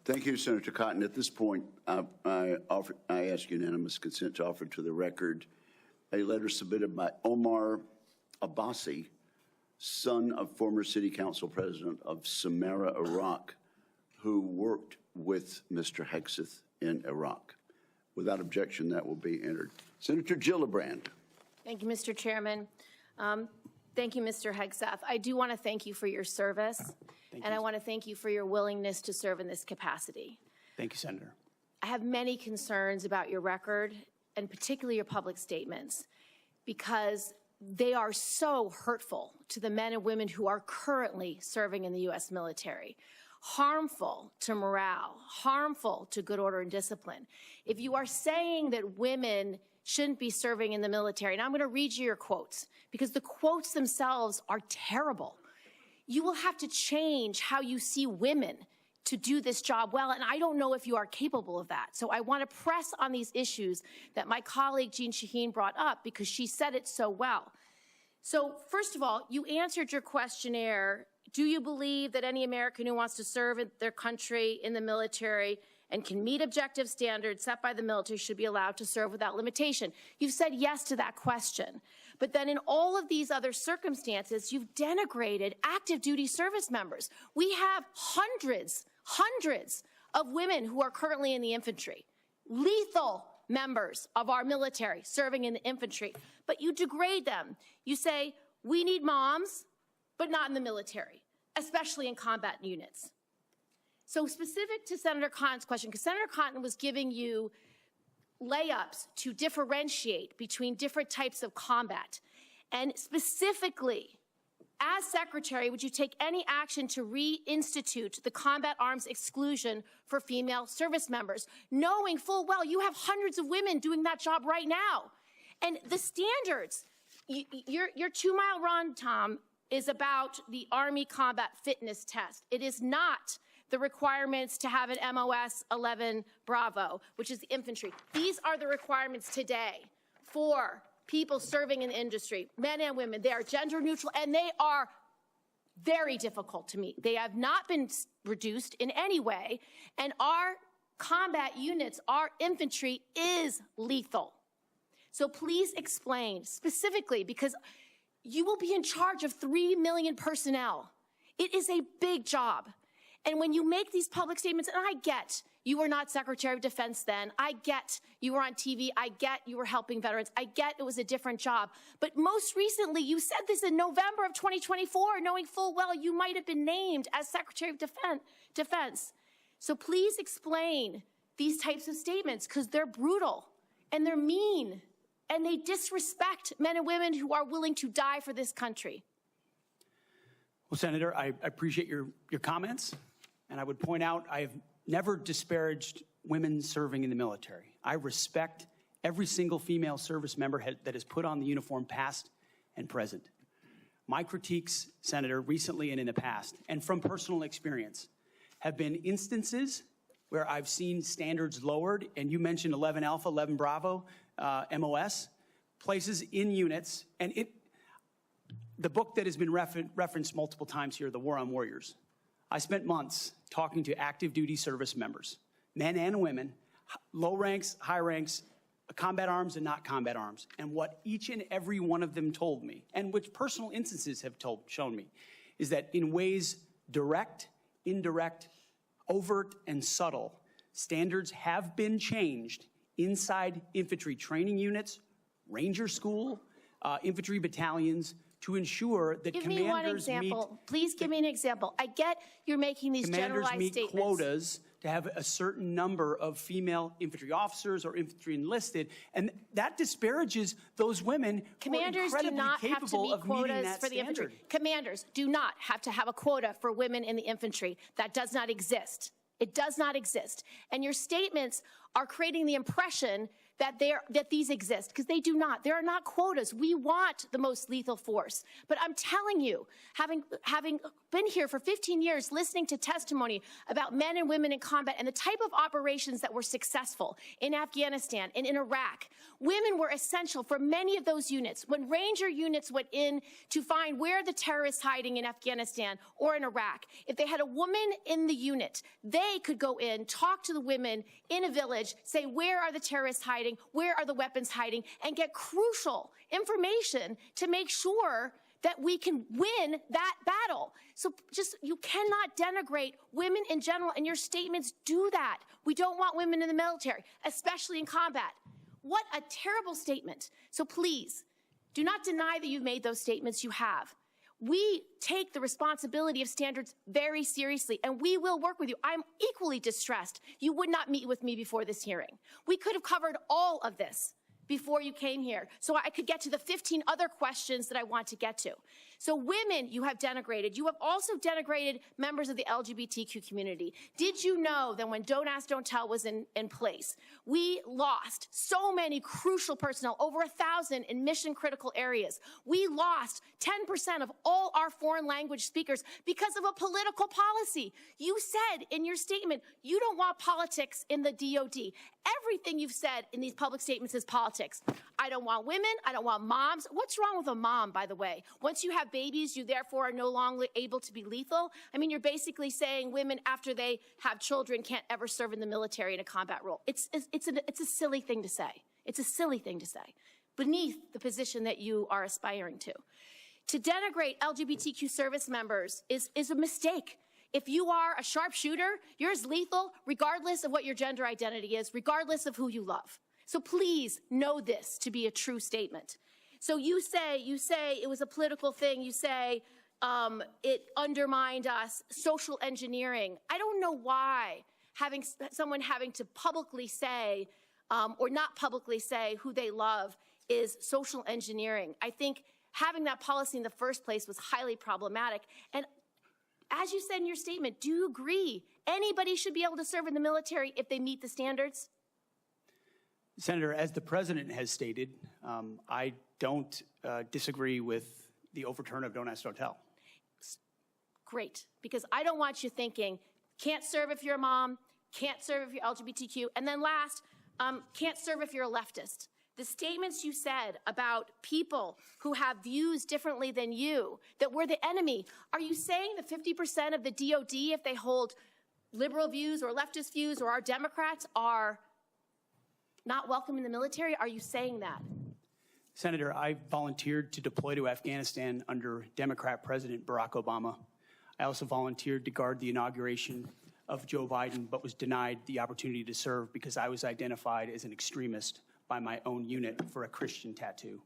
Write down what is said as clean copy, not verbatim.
Thank you, Senator Cotton. At this point, I ask unanimous consent to offer to the record a letter submitted by Omar Abbasi, son of former City Council President of Samarra, Iraq, who worked with Mr. Hegseth in Iraq. Without objection, that will be entered. Senator Gillibrand. Thank you, Mr. Chairman. Thank you, Mr. Hegseth. I do want to thank you for your service, and I want to thank you for your willingness to serve in this capacity. Thank you, Senator. I have many concerns about your record, and particularly your public statements, because they are so hurtful to the men and women who are currently serving in the U.S. military, harmful to morale, harmful to good order and discipline. If you are saying that women shouldn't be serving in the military, and I'm going to read you your quotes, because the quotes themselves are terrible. You will have to change how you see women to do this job well, and I don't know if you are capable of that. So I want to press on these issues that my colleague Jean Shaheen brought up, because she said it so well. So first of all, you answered your questionnaire. Do you believe that any American who wants to serve in their country in the military and can meet objective standards set by the military should be allowed to serve without limitation? You've said yes to that question. But then in all of these other circumstances, you've denigrated active duty service members. We have hundreds of women who are currently in the infantry, lethal members of our military serving in the infantry, but you degrade them. You say, we need moms, but not in the military, especially in combat units. So specific to Senator Cotton's question, because Senator Cotton was giving you layups to differentiate between different types of combat, and specifically, as Secretary, would you take any action to reinstitute the combat arms exclusion for female service members, knowing full well you have hundreds of women doing that job right now? And the standards, your 2-mile run, Tom, is about the Army Combat Fitness Test. It is not the requirements to have an MOS 11 Bravo, which is the infantry. These are the requirements today for people serving in the industry, men and women. They are gender neutral, and they are very difficult to meet. They have not been reduced in any way, and our combat units, our infantry is lethal. So please explain specifically, because you will be in charge of 3 million personnel. It is a big job. And when you make these public statements, and I get you were not Secretary of Defense then, I get you were on TV, I get you were helping veterans, I get it was a different job. But most recently, you said this in November of 2024, knowing full well you might have been named as Secretary of Defense. So please explain these types of statements, because they're brutal and they're mean and they disrespect men and women who are willing to die for this country. Well, Senator, I appreciate your comments. And I would point out I have never disparaged women serving in the military. I respect every single female service member that has put on the uniform, past and present. My critiques, Senator, recently and in the past, and from personal experience, have been instances where I've seen standards lowered, and you mentioned 11 Alpha, 11 Bravo, MOS, places in units, and the book that has been referenced multiple times here, The War on Warriors. I spent months talking to active duty service members, men and women, low ranks, high ranks, combat arms and not combat arms. And what each and every one of them told me, and which personal instances have shown me, is that in ways direct, indirect, overt, and subtle, standards have been changed inside infantry training units, ranger school, infantry battalions, to ensure that commanders meet... Give me one example. Please give me an example. I get you're making these generalized statements. Commanders meet quotas to have a certain number of female infantry officers or infantry enlisted, and that disparages those women who are incredibly capable of meeting that standard. Infantry. Commanders do not have to have a quota for women in the infantry. That does not exist. It does not exist. And your statements are creating the impression that these exist, because they do not. There are not quotas. We want the most lethal force. But I'm telling you, having been here for 15 years, listening to testimony about men and women in combat and the type of operations that were successful in Afghanistan and in Iraq, women were essential for many of those units. When Ranger units went in to find where the terrorists hiding in Afghanistan or in Iraq, if they had a woman in the unit, they could go in, talk to the women in a village, say, where are the terrorists hiding? Where are the weapons hiding? And get crucial information to make sure that we can win that battle. So you cannot denigrate women in general, and your statements do that. We don't want women in the military, especially in combat. What a terrible statement. So please, do not deny that you've made those statements. You have. We take the responsibility of standards very seriously, and we will work with you. I'm equally distressed you would not meet with me before this hearing. We could have covered all of this before you came here, so I could get to the 15 other questions that I want to get to. So women you have denigrated. You have also denigrated members of the LGBTQ community. Did you know that when Don't Ask, Don't Tell was in place, we lost so many crucial personnel, over 1,000 in mission-critical areas. We lost 10% of all our foreign language speakers because of a political policy. You said in your statement, you don't want politics in the DOD. Everything you've said in these public statements is politics. I don't want women. I don't want moms. What's wrong with a mom, by the way? Once you have babies, you therefore are no longer able to be lethal. I mean, you're basically saying women, after they have children, can't ever serve in the military in a combat role. It's a silly thing to say. It's a silly thing to say, beneath the position that you are aspiring to. To denigrate LGBTQ service members is a mistake. If you are a sharpshooter, you're as lethal regardless of what your gender identity is, regardless of who you love. So please know this to be a true statement. So you say it was a political thing. You say it undermined us, social engineering. I don't know why someone having to publicly say or not publicly say who they love is social engineering. I think having that policy in the first place was highly problematic. And as you said in your statement, do you agree anybody should be able to serve in the military if they meet the standards? Senator, as the president has stated, I don't disagree with the overturn of Don't Ask, Don't Tell. Great, because I don't want you thinking, can't serve if you're a mom, can't serve if you're LGBTQ, and then last, can't serve if you're a leftist. The statements you said about people who have views differently than you, that we're the enemy, are you saying that 50% of the DOD, if they hold liberal views or leftist views or are Democrats, are not welcome in the military? Are you saying that? Senator, I volunteered to deploy to Afghanistan under Democrat President Barack Obama. I also volunteered to guard the inauguration of Joe Biden, but was denied the opportunity to serve because I was identified as an extremist by my own unit for a Christian tattoo.